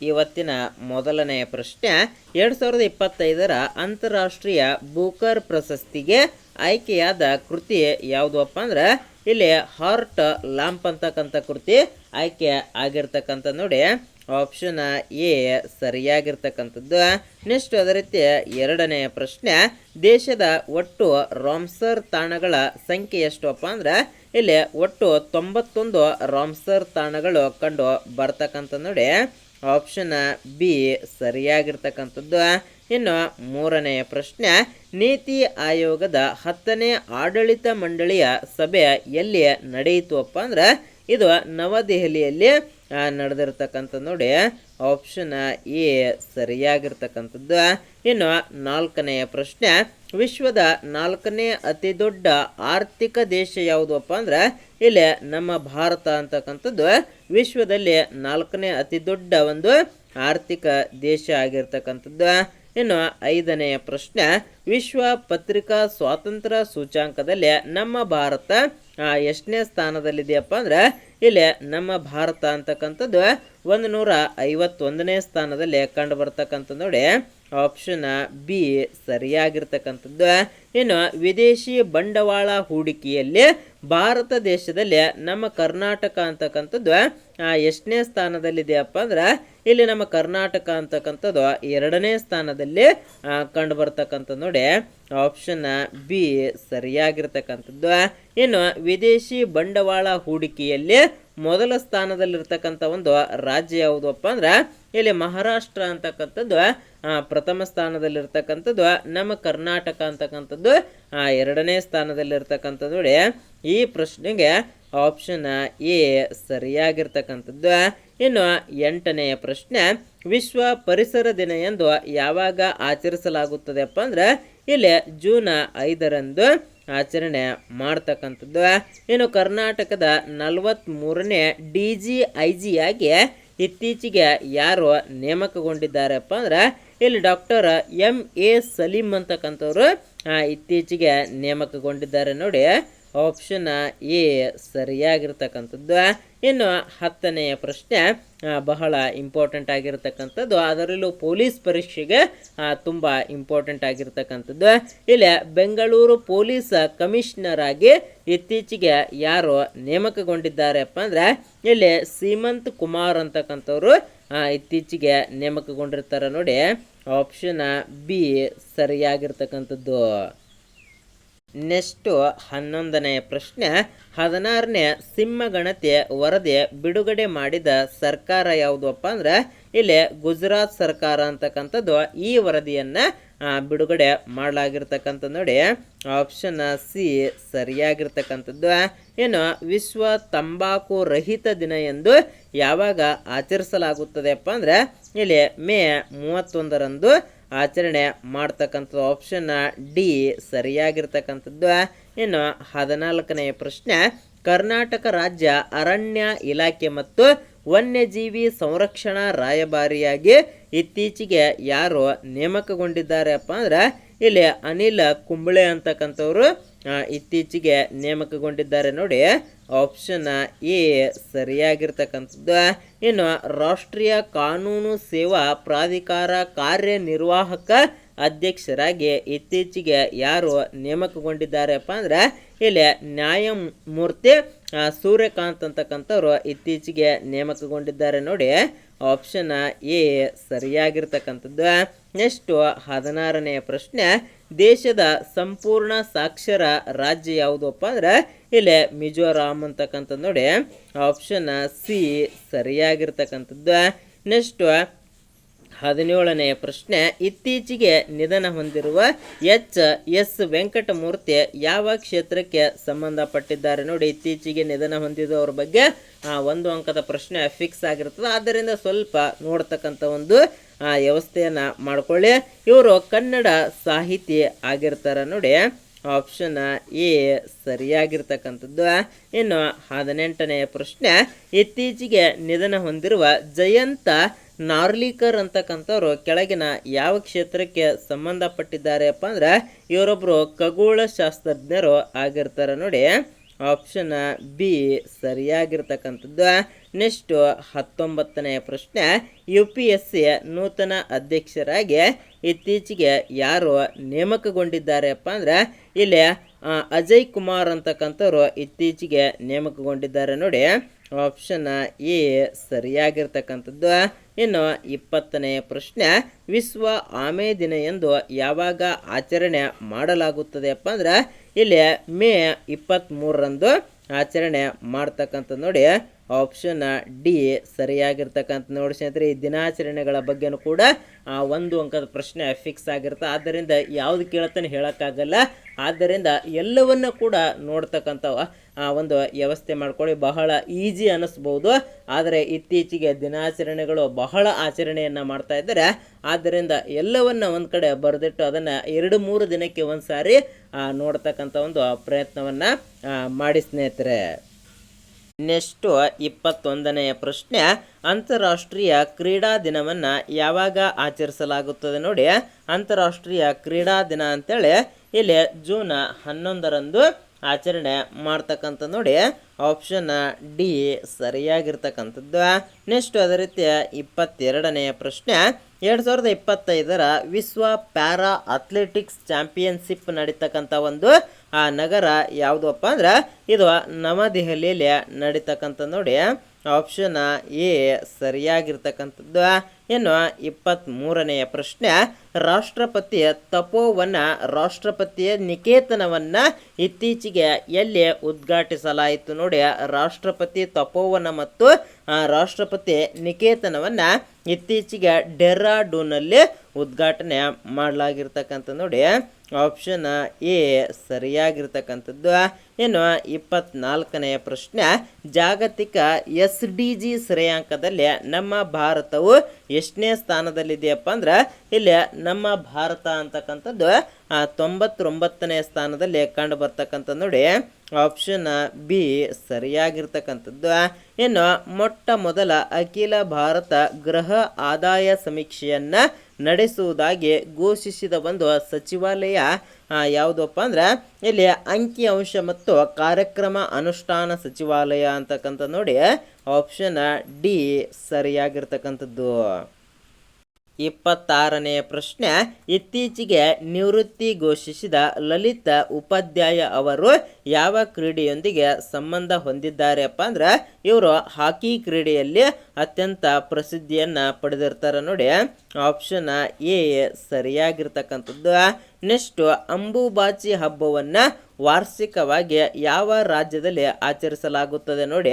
ಇವತ್ತಿನ ಮೊದಲನೆಯ ಪ್ರಶ್ನೆ 2025ರ ಅಂತಾರಾಷ್ಟ್ರೀಯ ಬೂಕರ್ ಪ್ರಶಸ್ತಿಗೆ ಆಯ್ಕೆಯಾದ ಕೃತಿ ಯಾವುದಪ್ಪ ಅಂದ್ರೆ ಇಲ್ಲಿ ಹಾರ್ಟ್ ಲ್ಯಾಂಪ್ ಅಂತಕ್ಕಂಥ ಕೃತಿ ಆಯ್ಕೆ ಆಗಿರ್ತಕ್ಕಂಥ ನೋಡಿ ಆಪ್ಷನ್ ಎ ಸರಿಯಾಗಿರ್ತಕ್ಕಂಥದ್ದು. ನೆಕ್ಸ್ಟ್ ಅದೇ ರೀತಿ ಎರಡನೆಯ ಪ್ರಶ್ನೆ ದೇಶದ ಒಟ್ಟು ರಾಮ್ಸರ್ ತಾಣಗಳ ಸಂಖ್ಯೆ ಎಷ್ಟಪ್ಪ ಅಂದ್ರೆ ಇಲ್ಲಿ ಒಟ್ಟು 91 ರಾಮ್ಸರ್ ತಾಣಗಳು ಕಂಡು ಬರ್ತಕ್ಕಂಥ ನೋಡಿ ಆಪ್ಷನ್ ಬಿ ಸರಿಯಾಗಿರ್ತಕ್ಕಂಥದ್ದು. ಇನ್ನು ಮೂರನೆಯ ಪ್ರಶ್ನೆ ನೀತಿ ಆಯೋಗದ 10ನೇ ಆಡಳಿತ ಮಂಡಳಿಯ ಸಭೆ ಎಲ್ಲಿ ನಡೆಯಿತು ಅಪ್ಪ ಅಂದ್ರೆ ಇದು ನವದೆಹಲಿಯಲ್ಲಿ ನಡೆದಿರ್ತಕ್ಕಂಥ ನೋಡಿ ಆಪ್ಷನ್ ಎ ಸರಿಯಾಗಿರ್ತಕ್ಕಂಥದ್ದು. ಇನ್ನು ನಾಲ್ಕನೆಯ ಪ್ರಶ್ನೆ ವಿಶ್ವದ 4ನೇ ಅತಿ ದೊಡ್ಡ ಆರ್ಥಿಕ ದೇಶ ಯಾವುದಪ್ಪ ಅಂದ್ರೆ ಇಲ್ಲಿ ನಮ್ಮ ಭಾರತ ಅಂತಕ್ಕಂಥದ್ದು ವಿಶ್ವದಲ್ಲಿ 4ನೇ ಅತಿ ದೊಡ್ಡ ಒಂದು ಆರ್ಥಿಕ ದೇಶ ಆಗಿರ್ತಕ್ಕಂಥದ್ದು. ಇನ್ನು ಐದನೆಯ ಪ್ರಶ್ನೆ ವಿಶ್ವ ಪತ್ರಿಕಾ ಸ್ವಾತಂತ್ರ್ಯ ಸೂಚ್ಯಾಂಕದಲ್ಲಿ ನಮ್ಮ ಭಾರತ ಎಷ್ಟನೇ ಸ್ಥಾನದಲ್ಲಿದೆಯಪ್ಪ ಅಂದ್ರೆ ಇಲ್ಲಿ ನಮ್ಮ ಭಾರತ ಅಂತಕ್ಕಂಥದ್ದು 151ನೇ ಸ್ಥಾನದಲ್ಲಿ ಕಂಡು ಬರ್ತಕ್ಕಂಥ ನೋಡಿ ಆಪ್ಷನ್ ಬಿ ಸರಿಯಾಗಿರ್ತಕ್ಕಂಥದ್ದು. ಇನ್ನು ವಿದೇಶಿ ಬಂಡವಾಳ ಹೂಡಿಕೆಯಲ್ಲಿ ಭಾರತ ದೇಶದಲ್ಲಿ ನಮ್ಮ ಕರ್ನಾಟಕ ಅಂತಕ್ಕಂಥದ್ದು ಎಷ್ಟನೇ ಸ್ಥಾನದಲ್ಲಿದೆಯಪ್ಪ ಅಂದ್ರೆ ಇಲ್ಲಿ ನಮ್ಮ ಕರ್ನಾಟಕ ಅಂತಕ್ಕಂಥದ್ದು 2ನೇ ಸ್ಥಾನದಲ್ಲಿ ಕಂಡು ಬರ್ತಕ್ಕಂಥ ನೋಡಿ ಆಪ್ಷನ್ ಬಿ ಸರಿಯಾಗಿರ್ತಕ್ಕಂಥದ್ದು. ಇನ್ನು ವಿದೇಶಿ ಬಂಡವಾಳ ಹೂಡಿಕೆಯಲ್ಲಿ ಮೊದಲ ಸ್ಥಾನದಲ್ಲಿರ್ತಕ್ಕಂಥ ಒಂದು ರಾಜ್ಯ ಯಾವುದಪ್ಪ ಅಂದ್ರೆ ಇಲ್ಲಿ ಮಹಾರಾಷ್ಟ್ರ ಅಂತಕ್ಕಂಥದ್ದು ಪ್ರಥಮ ಸ್ಥಾನದಲ್ಲಿರ್ತಕ್ಕಂಥದ್ದು ನಮ್ಮ ಕರ್ನಾಟಕ ಅಂತಕ್ಕಂಥದ್ದು 2ನೇ ಸ್ಥಾನದಲ್ಲಿರ್ತಕ್ಕಂಥದ್ದು ನೋಡಿ ಈ ಪ್ರಶ್ನೆಗೆ ಆಪ್ಷನ್ ಎ ಸರಿಯಾಗಿರ್ತಕ್ಕಂಥದ್ದು. ಇನ್ನು 8ನೆಯ ಪ್ರಶ್ನೆ ವಿಶ್ವ ಪರಿಸರ ದಿನ ಎಂದು ಯಾವಾಗ ಆಚರಿಸಲಾಗುತ್ತದೆಪ್ಪ ಅಂದ್ರೆ ಇಲ್ಲಿ ಜೂನ್ 5ರಂದು ಆಚರಣೆ ಮಾಡ್ತಕ್ಕಂಥದ್ದು. ಇನ್ನು ಕರ್ನಾಟಕದ 43ನೇ DGIG ಆಗಿ ಇತ್ತೀಚೆಗೆ ಯಾರು ನೇಮಕಗೊಂಡಿದ್ದಾರಪ್ಪ ಅಂದ್ರೆ ಇಲ್ಲಿ ಡಾಕ್ಟರ್ MA ಸಲೀಂ ಅಂತಕ್ಕಂಥವ್ರು ಇತ್ತೀಚೆಗೆ ನೇಮಕಗೊಂಡಿದ್ದಾರೆ ನೋಡಿ ಆಪ್ಷನ್ ಎ ಸರಿಯಾಗಿರ್ತಕ್ಕಂಥದ್ದು. ಇನ್ನು 10ನೆಯ ಪ್ರಶ್ನೆ ಬಹಳ ಇಂಪಾರ್ಟೆಂಟ್ ಆಗಿರ್ತಕ್ಕಂಥದ್ದು ಅದರಲ್ಲೂ ಪೊಲೀಸ್ ಪರೀಕ್ಷೆಗೆ ತುಂಬ ಇಂಪಾರ್ಟೆಂಟ್ ಆಗಿರ್ತಕ್ಕಂಥದ್ದು. ಇಲ್ಲಿ ಬೆಂಗಳೂರು ಪೊಲೀಸ್ ಕಮಿಷನರ್ ಆಗಿ ಇತ್ತೀಚೆಗೆ ಯಾರು ನೇಮಕಗೊಂಡಿದ್ದಾರಪ್ಪ ಅಂದ್ರೆ ಇಲ್ಲಿ ಸೀಮಂತ್ ಕುಮಾರ್ ಅಂತಕ್ಕಂಥವ್ರು ಇತ್ತೀಚೆಗೆ ನೇಮಕಗೊಂಡಿರ್ತಾರೆ ನೋಡಿ ಆಪ್ಷನ್ ಬಿ ಸರಿಯಾಗಿರ್ತಕ್ಕಂಥದ್ದು. ನೆಕ್ಸ್ಟು 11ನೆಯ ಪ್ರಶ್ನೆ 16ನೇ ಸಿಂಹಗಣತಿ ವರದಿ ಬಿಡುಗಡೆ ಮಾಡಿದ ಸರ್ಕಾರ ಯಾವುದಪ್ಪ ಅಂದ್ರೆ ಇಲ್ಲಿ ಗುಜರಾತ್ ಸರ್ಕಾರ ಅಂತಕ್ಕಂಥದ್ದು ಈ ವರದಿಯನ್ನು ಬಿಡುಗಡೆ ಮಾಡಲಾಗಿರ್ತಕ್ಕಂಥ ನೋಡಿ ಆಪ್ಷನ್ ಸಿ ಸರಿಯಾಗಿರ್ತಕ್ಕಂಥದ್ದು. ಇನ್ನು ವಿಶ್ವ ತಂಬಾಕು ರಹಿತ ದಿನ ಎಂದು ಯಾವಾಗ ಆಚರಿಸಲಾಗುತ್ತದೆಪ್ಪ ಅಂದ್ರೆ ಇಲ್ಲಿ ಮೇ 31ರಂದು ಆಚರಣೆ ಮಾಡ್ತಕ್ಕಂಥದ್ದು ಆಪ್ಷನ್ ಡಿ ಸರಿಯಾಗಿರ್ತಕ್ಕಂಥದ್ದು. ಇನ್ನು 14ನೆಯ ಪ್ರಶ್ನೆ ಕರ್ನಾಟಕ ರಾಜ್ಯ ಅರಣ್ಯ ಇಲಾಖೆ ಮತ್ತು ವನ್ಯಜೀವಿ ಸಂರಕ್ಷಣಾ ರಾಯಭಾರಿಯಾಗಿ ಇತ್ತೀಚೆಗೆ ಯಾರು ನೇಮಕಗೊಂಡಿದ್ದಾರಪ್ಪ ಅಂದ್ರೆ ಇಲ್ಲಿ ಅನಿಲ್ ಕುಂಬಳೆ ಅಂತಕ್ಕಂಥವ್ರು ಇತ್ತೀಚೆಗೆ ನೇಮಕಗೊಂಡಿದ್ದಾರೆ ನೋಡಿ ಆಪ್ಷನ್ ಎ ಸರಿಯಾಗಿರ್ತಕ್ಕಂಥದ್ದು. ಇನ್ನು ರಾಷ್ಟ್ರೀಯ ಕಾನೂನು ಸೇವಾ ಪ್ರಾಧಿಕಾರ ಕಾರ್ಯನಿರ್ವಾಹಕ ಅಧ್ಯಕ್ಷರಾಗಿ ಇತ್ತೀಚೆಗೆ ಯಾರು ನೇಮಕಗೊಂಡಿದ್ದಾರಪ್ಪ ಅಂದ್ರೆ ಇಲ್ಲಿ ನ್ಯಾಯಮೂರ್ತಿ ಸೂರ್ಯಕಾಂತ್ ಅಂತಕ್ಕಂಥವ್ರು ಇತ್ತೀಚೆಗೆ ನೇಮಕಗೊಂಡಿದ್ದಾರೆ ನೋಡಿ ಆಪ್ಷನ್ ಎ ಸರಿಯಾಗಿರ್ತಕ್ಕಂಥದ್ದು. ನೆಕ್ಸ್ಟು 16ನೆಯ ಪ್ರಶ್ನೆ ದೇಶದ ಸಂಪೂರ್ಣ ಸಾಕ್ಷರ ರಾಜ್ಯ ಯಾವುದಪ್ಪ ಅಂದ್ರೆ ಇಲ್ಲಿ ಮಿಜೋರಾಂ ಅಂತಕ್ಕಂಥದ್ದು ನೋಡಿ ಆಪ್ಷನ್ ಸಿ ಸರಿಯಾಗಿರ್ತಕ್ಕಂಥದ್ದು. ನೆಕ್ಸ್ಟು 17ನೆಯ ಪ್ರಶ್ನೆ ಇತ್ತೀಚೆಗೆ ನಿಧನ ಹೊಂದಿರುವ HS ವೆಂಕಟಮೂರ್ತಿ ಯಾವ ಕ್ಷೇತ್ರಕ್ಕೆ ಸಂಬಂಧಪಟ್ಟಿದ್ದಾರೆ ನೋಡಿ ಇತ್ತೀಚೆಗೆ ನಿಧನ ಹೊಂದಿದವರ ಬಗ್ಗೆ 1 ಅಂಕದ ಪ್ರಶ್ನೆ ಫಿಕ್ಸ್ ಆಗಿರ್ತದೆ ಆದ್ದರಿಂದ ಸ್ವಲ್ಪ ನೋಡ್ತಕ್ಕಂಥ ಒಂದು ವ್ಯವಸ್ಥೆಯನ್ನು ಮಾಡ್ಕೊಳ್ಳಿ. ಇವರು ಕನ್ನಡ ಸಾಹಿತಿ ಆಗಿರ್ತಾರೆ ನೋಡಿ ಆಪ್ಷನ್ ಎ ಸರಿಯಾಗಿರ್ತಕ್ಕಂಥದ್ದು. ಇನ್ನು 18ನೆಯ ಪ್ರಶ್ನೆ ಇತ್ತೀಚೆಗೆ ನಿಧನ ಹೊಂದಿರುವ ಜಯಂತ ನಾರ್ಲಿಕರ್ ಅಂತಕ್ಕಂಥವ್ರು ಕೆಳಗಿನ ಯಾವ ಕ್ಷೇತ್ರಕ್ಕೆ ಸಂಬಂಧಪಟ್ಟಿದ್ದಾರೆಪ್ಪ ಅಂದ್ರೆ ಇವರೊಬ್ಬರು ಖಗೋಳ ಶಾಸ್ತ್ರಜ್ಞರು ಆಗಿರ್ತಾರೆ ನೋಡಿ ಆಪ್ಷನ್ ಬಿ ಸರಿಯಾಗಿರ್ತಕ್ಕಂಥದ್ದು. ನೆಕ್ಸ್ಟು 19ನೇ ಪ್ರಶ್ನೆ, UPSC ನೂತನ ಅಧ್ಯಕ್ಷರಾಗಿ ಇತ್ತೀಚೆಗೆ ಯಾರು ನೇಮಕಗೊಂಡಿದ್ದಾರೆಪ್ಪ ಅಂದ್ರೆ ಇಲ್ಲಿ ಅಜಯ್ ಕುಮಾರ್ ಅಂತಕ್ಕಂಥವ್ರು ಇತ್ತೀಚೆಗೆ ನೇಮಕಗೊಂಡಿದ್ದಾರೆ ನೋಡಿ. ಆಪ್ಷನ್ ಎ ಸರಿಯಾಗಿರ್ತಕ್ಕಂಥದ್ದು. ಇನ್ನು 20ನೇ ಪ್ರಶ್ನೆ, ವಿಶ್ವ ಆಮೆ ದಿನ ಎಂದು ಯಾವಾಗ ಆಚರಣೆ ಮಾಡಲಾಗುತ್ತದೆಯಪ್ಪ ಅಂದ್ರೆ ಇಲ್ಲಿ ಮೇ 23ರಂದು ಆಚರಣೆ ಮಾಡ್ತಕ್ಕಂಥದ್ದು ನೋಡಿ. ಆಪ್ಷನ್ ಡಿ ಸರಿಯಾಗಿರ್ತಕ್ಕಂಥ ನೋಡಿ ಸ್ನೇಹಿತರೆ. ಈ ದಿನಾಚರಣೆಗಳ ಬಗ್ಗೆನೂ ಕೂಡ ಒಂದು ಅಂಕದ ಪ್ರಶ್ನೆ ಫಿಕ್ಸ್ ಆಗಿರುತ್ತೆ. ಆದ್ದರಿಂದ ಯಾವುದು ಕೇಳುತ್ತಾನೆ ಹೇಳೋಕ್ಕಾಗಲ್ಲ. ಆದ್ದರಿಂದ ಎಲ್ಲವನ್ನ ಕೂಡ ನೋಡ್ತಕ್ಕಂಥ ಒಂದು ವ್ಯವಸ್ಥೆ ಮಾಡ್ಕೊಳ್ಳಿ. ಬಹಳ ಈಸಿ ಅನ್ನಿಸ್ಬೋದು, ಆದರೆ ಇತ್ತೀಚೆಗೆ ದಿನಾಚರಣೆಗಳು ಬಹಳ ಆಚರಣೆಯನ್ನು ಮಾಡ್ತಾ ಇದ್ದಾರೆ. ಆದ್ದರಿಂದ ಎಲ್ಲವನ್ನ ಒಂದು ಕಡೆ ಬರೆದಿಟ್ಟು ಅದನ್ನು 2-3 ದಿನಕ್ಕೆ ಒಂದು ಸಾರಿ ನೋಡ್ತಕ್ಕಂಥ ಒಂದು ಪ್ರಯತ್ನವನ್ನು ಮಾಡಿ ಸ್ನೇಹಿತರೆ. ನೆಕ್ಸ್ಟು 21ನೇ ಪ್ರಶ್ನೆ, ಅಂತಾರಾಷ್ಟ್ರೀಯ ಕ್ರೀಡಾ ದಿನವನ್ನು ಯಾವಾಗ ಆಚರಿಸಲಾಗುತ್ತದೆ ನೋಡಿ. ಅಂತಾರಾಷ್ಟ್ರೀಯ ಕ್ರೀಡಾ ದಿನ ಅಂತೇಳಿ ಇಲ್ಲಿ ಜೂನ್ 11ರಂದು ಆಚರಣೆ ಮಾಡ್ತಕ್ಕಂಥ ನೋಡಿ. ಆಪ್ಷನ್ ಡಿ ಸರಿಯಾಗಿರ್ತಕ್ಕಂಥದ್ದು. ನೆಕ್ಸ್ಟ್ ಅದೇ ರೀತಿ 22ನೇ ಪ್ರಶ್ನೆ, 2025ರ ವಿಶ್ವ ಪ್ಯಾರಾ ಅಥ್ಲೆಟಿಕ್ಸ್ ಚಾಂಪಿಯನ್ಶಿಪ್ ನಡೀತಕ್ಕಂಥ ಒಂದು ನಗರ ಯಾವುದಪ್ಪ ಅಂದ್ರೆ ಇದು ನವದೆಹಲಿಯಲ್ಲಿ ನಡೀತಕ್ಕಂಥ ನೋಡಿ. ಆಪ್ಷನ್ ಎ ಸರಿಯಾಗಿರ್ತಕ್ಕಂಥದ್ದು. ಇನ್ನು 23ನೇ ಪ್ರಶ್ನೆ, ರಾಷ್ಟ್ರಪತಿ ತಪೋವನ ರಾಷ್ಟ್ರಪತಿಯ ನಿಕೇತನವನ್ನು ಇತ್ತೀಚೆಗೆ ಎಲ್ಲಿ ಉದ್ಘಾಟಿಸಲಾಯಿತು ನೋಡಿ. ರಾಷ್ಟ್ರಪತಿ ತಪೋವನ ಮತ್ತು ರಾಷ್ಟ್ರಪತಿ ನಿಕೇತನವನ್ನು ಇತ್ತೀಚೆಗೆ ಡೆಹ್ರಾಡೂನಲ್ಲಿ ಉದ್ಘಾಟನೆ ಮಾಡಲಾಗಿರ್ತಕ್ಕಂಥ ನೋಡಿ. ಆಪ್ಷನ್ ಎ ಸರಿಯಾಗಿರ್ತಕ್ಕಂಥದ್ದು. ಇನ್ನು 24ನೇ ಪ್ರಶ್ನೆ, ಜಾಗತಿಕ SDG ಶ್ರೇಯಾಂಕದಲ್ಲಿ ನಮ್ಮ ಭಾರತವು ಎಷ್ಟನೇ ಸ್ಥಾನದಲ್ಲಿದೆಯಪ್ಪ ಅಂದ್ರೆ ಇಲ್ಲಿ ನಮ್ಮ ಭಾರತ ಅಂತಕ್ಕಂಥದ್ದು 99ನೇ ಸ್ಥಾನದಲ್ಲಿ ಕಂಡು ಬರ್ತಕ್ಕಂಥ ನೋಡಿ. ಆಪ್ಷನ್ ಬಿ ಸರಿಯಾಗಿರ್ತಕ್ಕಂಥದ್ದು. ಇನ್ನು ಮೊಟ್ಟ ಮೊದಲ ಅಖಿಲ ಭಾರತ ಗೃಹ ಆದಾಯ ಸಮೀಕ್ಷೆಯನ್ನು ನಡೆಸುವುದಾಗಿ ಘೋಷಿಸಿದ ಒಂದು ಸಚಿವಾಲಯ ಯಾವುದಪ್ಪ ಅಂದ್ರೆ ಇಲ್ಲಿ ಅಂಕಿಅಂಶ ಮತ್ತು ಕಾರ್ಯಕ್ರಮ ಅನುಷ್ಠಾನ ಸಚಿವಾಲಯ ಅಂತಕ್ಕಂಥ ನೋಡಿ. Option D ಸರಿಯಾಗಿರ್ತಕ್ಕಂಥದ್ದು. 26ನೇ ಪ್ರಶ್ನೆ, ಇತ್ತೀಚೆಗೆ ನಿವೃತ್ತಿ ಘೋಷಿಸಿದ ಲಲಿತ್ ಉಪಾಧ್ಯಾಯ ಅವರು ಯಾವ ಕ್ರೀಡೆಯೊಂದಿಗೆ ಸಂಬಂಧ ಹೊಂದಿದ್ದಾರೆಪ್ಪ ಅಂದ್ರೆ ಇವರು ಹಾಕಿ ಕ್ರೀಡೆಯಲ್ಲಿ ಅತ್ಯಂತ ಪ್ರಸಿದ್ಧಿಯನ್ನು ಪಡೆದಿರ್ತಾರೆ ನೋಡಿ. ಆಪ್ಷನ್ ಎ ಸರಿಯಾಗಿರ್ತಕ್ಕಂಥದ್ದು. ನೆಕ್ಸ್ಟ್, ಅಂಬುಬಾಚಿ ಹಬ್ಬವನ್ನು ವಾರ್ಷಿಕವಾಗಿ ಯಾವ ರಾಜ್ಯದಲ್ಲಿ ಆಚರಿಸಲಾಗುತ್ತದೆ ನೋಡಿ.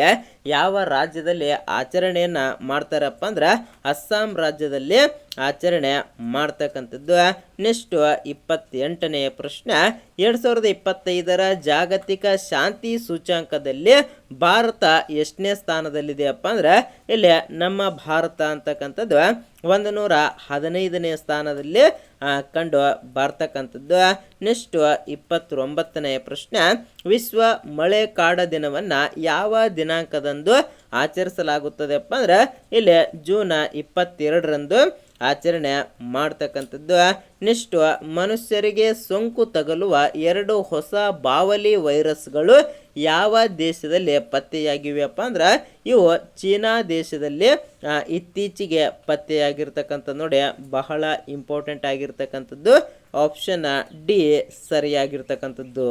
ಯಾವ ರಾಜ್ಯದಲ್ಲಿ ಆಚರಣೆಯನ್ನು ಮಾಡ್ತಾರಪ್ಪ ಅಂದ್ರೆ ಅಸ್ಸಾಂ ರಾಜ್ಯದಲ್ಲಿ ಆಚರಣೆ ಮಾಡ್ತಕ್ಕಂಥದ್ದು. ನೆಕ್ಸ್ಟ್ 28ನೇ ಪ್ರಶ್ನೆ, 2025ರ ಜಾಗತಿಕ ಶಾಂತಿ ಸೂಚ್ಯಾಂಕದಲ್ಲಿ ಭಾರತ ಎಷ್ಟನೇ ಸ್ಥಾನದಲ್ಲಿದೆಯಪ್ಪ ಅಂದ್ರೆ ಇಲ್ಲಿ ನಮ್ಮ ಭಾರತ ಅಂತಕ್ಕಂಥದ್ದು 115ನೇ ಸ್ಥಾನದಲ್ಲಿ ಕಂಡು ಬರ್ತಕ್ಕಂಥದ್ದು. ನೆಕ್ಸ್ಟ್ 29ನೇ ಪ್ರಶ್ನೆ, ವಿಶ್ವ ಮಳೆ ಕಾಡ ದಿನವನ್ನು ಯಾವ ದಿನಾಂಕದಂದು ಆಚರಿಸಲಾಗುತ್ತದೆಪ್ಪ ಅಂದ್ರೆ ಇಲ್ಲಿ ಜೂನ್ 22ರಂದು ಆಚರಣೆ ಮಾಡ್ತಕ್ಕಂಥದ್ದು. ನೆಕ್ಸ್ಟ್, ಮನುಷ್ಯರಿಗೆ ಸೋಂಕು ತಗುಲುವ 2 ಹೊಸ ಬಾವಲಿ ವೈರಸ್ಗಳು ಯಾವ ದೇಶದಲ್ಲಿ ಪತ್ತೆಯಾಗಿವೆಯಪ್ಪ ಅಂದ್ರೆ ಇವು ಚೀನಾ ದೇಶದಲ್ಲಿ ಇತ್ತೀಚೆಗೆ ಪತ್ತೆಯಾಗಿರ್ತಕ್ಕಂಥ ನೋಡಿ. ಬಹಳ ಇಂಪಾರ್ಟೆಂಟ್ ಆಗಿರ್ತಕ್ಕಂಥದ್ದು. Option D ಸರಿಯಾಗಿರ್ತಕ್ಕಂಥದ್ದು.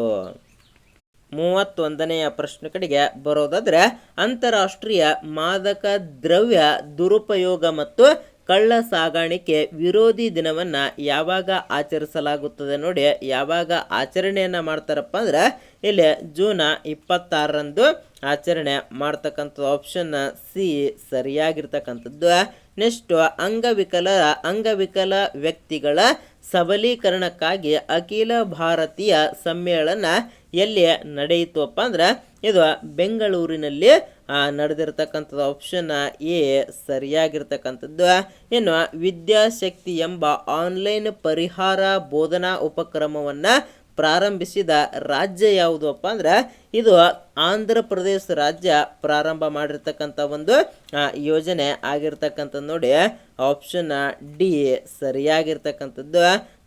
31ನೇ ಪ್ರಶ್ನೆ ಕಡೆಗೆ ಬರೋದಾದ್ರೆ, ಅಂತಾರಾಷ್ಟ್ರೀಯ ಮಾದಕ ದ್ರವ್ಯ ದುರುಪಯೋಗ ಮತ್ತು ಕಳ್ಳ ಸಾಗಾಣಿಕೆ ವಿರೋಧಿ ದಿನವನ್ನು ಯಾವಾಗ ಆಚರಿಸಲಾಗುತ್ತದೆ ನೋಡಿ. ಯಾವಾಗ ಆಚರಣೆಯನ್ನು ಮಾಡ್ತಾರಪ್ಪ ಅಂದ್ರೆ ಇಲ್ಲಿ ಜೂನ್ 26ರಂದು ಆಚರಣೆ ಮಾಡ್ತಕ್ಕಂಥದ್ದು. Option C ಸರಿಯಾಗಿರ್ತಕ್ಕಂಥದ್ದು. ನೆಕ್ಸ್ಟ್, ಅಂಗವಿಕಲ ವ್ಯಕ್ತಿಗಳ ಸಬಲೀಕರಣಕ್ಕಾಗಿ ಅಖಿಲ ಭಾರತೀಯ ಸಮ್ಮೇಳನ ಎಲ್ಲಿ ನಡೆಯಿತಪ್ಪ ಅಂದ್ರೆ ಇದು ಬೆಂಗಳೂರಿನಲ್ಲಿ ನಡೆದಿರ್ತಕ್ಕಂಥದ್ದು. ಆಪ್ಷನ್ ಎ ಸರಿಯಾಗಿರ್ತಕ್ಕಂಥದ್ದು. ಇನ್ನು ವಿದ್ಯಾಶಕ್ತಿ ಎಂಬ ಆನ್ಲೈನ್ ಪರಿಹಾರ ಬೋಧನಾ ಉಪಕ್ರಮವನ್ನು ಪ್ರಾರಂಭಿಸಿದ ರಾಜ್ಯ ಯಾವುದಪ್ಪ ಅಂದ್ರೆ ಇದು ಆಂಧ್ರ ಪ್ರದೇಶ ರಾಜ್ಯ ಪ್ರಾರಂಭ ಮಾಡಿರ್ತಕ್ಕಂಥ ಒಂದು ಯೋಜನೆ ಆಗಿರ್ತಕ್ಕಂಥದ್ದು ನೋಡಿ. ಆಪ್ಷನ್ ಡಿ ಸರಿಯಾಗಿರ್ತಕ್ಕಂಥದ್ದು.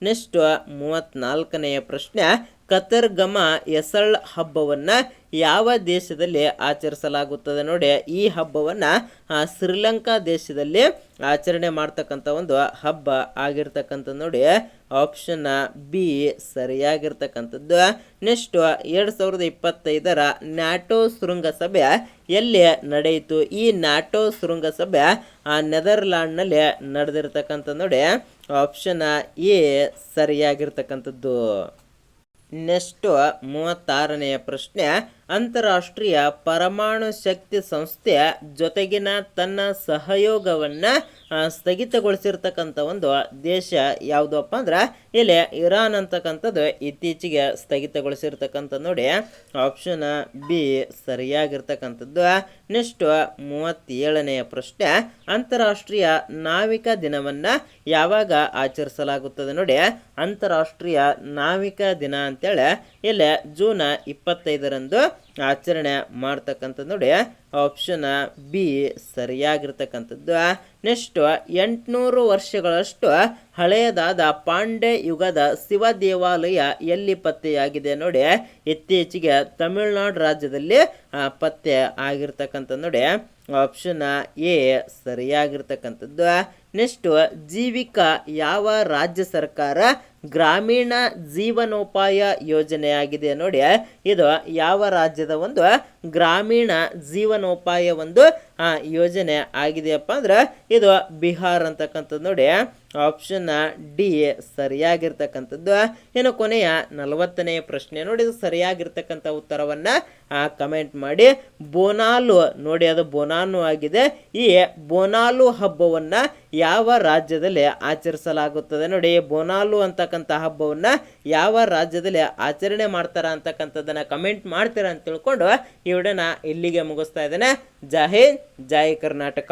ನೆಕ್ಸ್ಟ್ 34ನೇ ಪ್ರಶ್ನೆ, ಕತರ್ಗಮ ಎಸಳ್ ಹಬ್ಬವನ್ನು ಯಾವ ದೇಶದಲ್ಲಿ ಆಚರಿಸಲಾಗುತ್ತದೆ ನೋಡಿ. ಈ ಹಬ್ಬವನ್ನು ಶ್ರೀಲಂಕಾ ದೇಶದಲ್ಲಿ ಆಚರಣೆ ಮಾಡ್ತಕ್ಕಂಥ ಒಂದು ಹಬ್ಬ ಆಗಿರ್ತಕ್ಕಂಥದ್ದು ನೋಡಿ. ಆಪ್ಷನ್ ಬಿ ಸರಿಯಾಗಿರ್ತಕ್ಕಂಥದ್ದು. ನೆಕ್ಸ್ಟ್ 2025 ನ್ಯಾಟೋ ಶೃಂಗಸಭೆ ಎಲ್ಲಿ ನಡೆಯಿತು? ಈ ನ್ಯಾಟೋ ಶೃಂಗಸಭೆ ನೆದರ್ಲ್ಯಾಂಡ್ನಲ್ಲಿ ನಡೆದಿರ್ತಕ್ಕಂಥದ್ದು ನೋಡಿ. ಆಪ್ಷನ್ ಎ ಸರಿಯಾಗಿರ್ತಕ್ಕಂಥದ್ದು. ನೆಕ್ಸ್ಟ್ 36ನೇ ಪ್ರಶ್ನೆ, ಅಂತಾರಾಷ್ಟ್ರೀಯ ಪರಮಾಣು ಶಕ್ತಿ ಸಂಸ್ಥೆ ಜೊತೆಗಿನ ತನ್ನ ಸಹಯೋಗವನ್ನು ಸ್ಥಗಿತಗೊಳಿಸಿರ್ತಕ್ಕಂಥ ಒಂದು ದೇಶ ಯಾವುದಪ್ಪ ಅಂದ್ರೆ ಇಲ್ಲಿ ಇರಾನ್ ಅಂತಕ್ಕಂಥದ್ದು ಇತ್ತೀಚೆಗೆ ಸ್ಥಗಿತಗೊಳಿಸಿರ್ತಕ್ಕಂಥದ್ದು ನೋಡಿ. ಆಪ್ಷನ್ ಬಿ ಸರಿಯಾಗಿರ್ತಕ್ಕಂಥದ್ದು. ನೆಕ್ಸ್ಟ್ 37ನೇ ಪ್ರಶ್ನೆ, ಅಂತಾರಾಷ್ಟ್ರೀಯ ನಾವಿಕ ದಿನವನ್ನು ಯಾವಾಗ ಆಚರಿಸಲಾಗುತ್ತದೆ ನೋಡಿ. ಅಂತಾರಾಷ್ಟ್ರೀಯ ನಾವಿಕ ದಿನ ಅಂತೇಳಿ ಇಲ್ಲಿ ಜೂನ್ 25ರಂದು ಆಚರಣೆ ಮಾಡ್ತಕ್ಕಂಥದ್ದು ನೋಡಿ. ಆಪ್ಷನ್ ಬಿ ಸರಿಯಾಗಿರ್ತಕ್ಕಂಥದ್ದು. ನೆಕ್ಸ್ಟ್ 800 ವರ್ಷಗಳಷ್ಟು ಹಳೆಯದಾದ ಪಾಂಡ್ಯ ಯುಗದ ಶಿವ ದೇವಾಲಯ ಎಲ್ಲಿ ಪತ್ತೆಯಾಗಿದೆ ನೋಡಿ. ಇತ್ತೀಚೆಗೆ ತಮಿಳುನಾಡು ರಾಜ್ಯದಲ್ಲಿ ಪತ್ತೆ ಆಗಿರ್ತಕ್ಕಂಥದ್ದು ನೋಡಿ. ಆಪ್ಷನ್ ಎ ಸರಿಯಾಗಿರ್ತಕ್ಕಂಥದ್ದು. ನೆಕ್ಸ್ಟ್ ಜೀವಿಕಾ ಯಾವ ರಾಜ್ಯ ಸರ್ಕಾರ ಗ್ರಾಮೀಣ ಜೀವನೋಪಾಯ ಯೋಜನೆಯಾಗಿದೆ ನೋಡಿ. ಇದು ಯಾವ ರಾಜ್ಯದ ಒಂದು ಗ್ರಾಮೀಣ ಜೀವನೋಪಾಯ ಒಂದು ಯೋಜನೆ ಆಗಿದೆಯಪ್ಪ ಅಂದ್ರೆ ಇದು ಬಿಹಾರ್ ಅಂತಕ್ಕಂಥದ್ದು ನೋಡಿ. ಆಪ್ಷನ್ ಡಿ ಸರಿಯಾಗಿರ್ತಕ್ಕಂಥದ್ದು. ಇನ್ನು ಕೊನೆಯ 40ನೇ ಪ್ರಶ್ನೆ ನೋಡಿ. ಇದು ಸರಿಯಾಗಿರ್ತಕ್ಕಂಥ ಉತ್ತರವನ್ನು ಕಮೆಂಟ್ ಮಾಡಿ. ಬೋನಾಲು ನೋಡಿ, ಅದು ಬೋನಾನು ಆಗಿದೆ. ಈ ಬೋನಾಲು ಹಬ್ಬವನ್ನು ಯಾವ ರಾಜ್ಯದಲ್ಲಿ ಆಚರಿಸಲಾಗುತ್ತದೆ ನೋಡಿ. ಬೋನಾಲು ಅಂತಕ್ಕಂಥ ಹಬ್ಬವನ್ನು ಯಾವ ರಾಜ್ಯದಲ್ಲಿ ಆಚರಣೆ ಮಾಡ್ತಾರ ಅಂತಕ್ಕಂಥದ್ದನ್ನು ಕಮೆಂಟ್ ಮಾಡ್ತೀರಾ ಅಂತ ತಿಳ್ಕೊಂಡು ಈ ವಿಡಿಯೋನ ಇಲ್ಲಿಗೆ ಮುಗಿಸ್ತಾ ಇದ್ದೇನೆ. ಜೈ ಹಿಂದ್, ಜೈ ಕರ್ನಾಟಕ.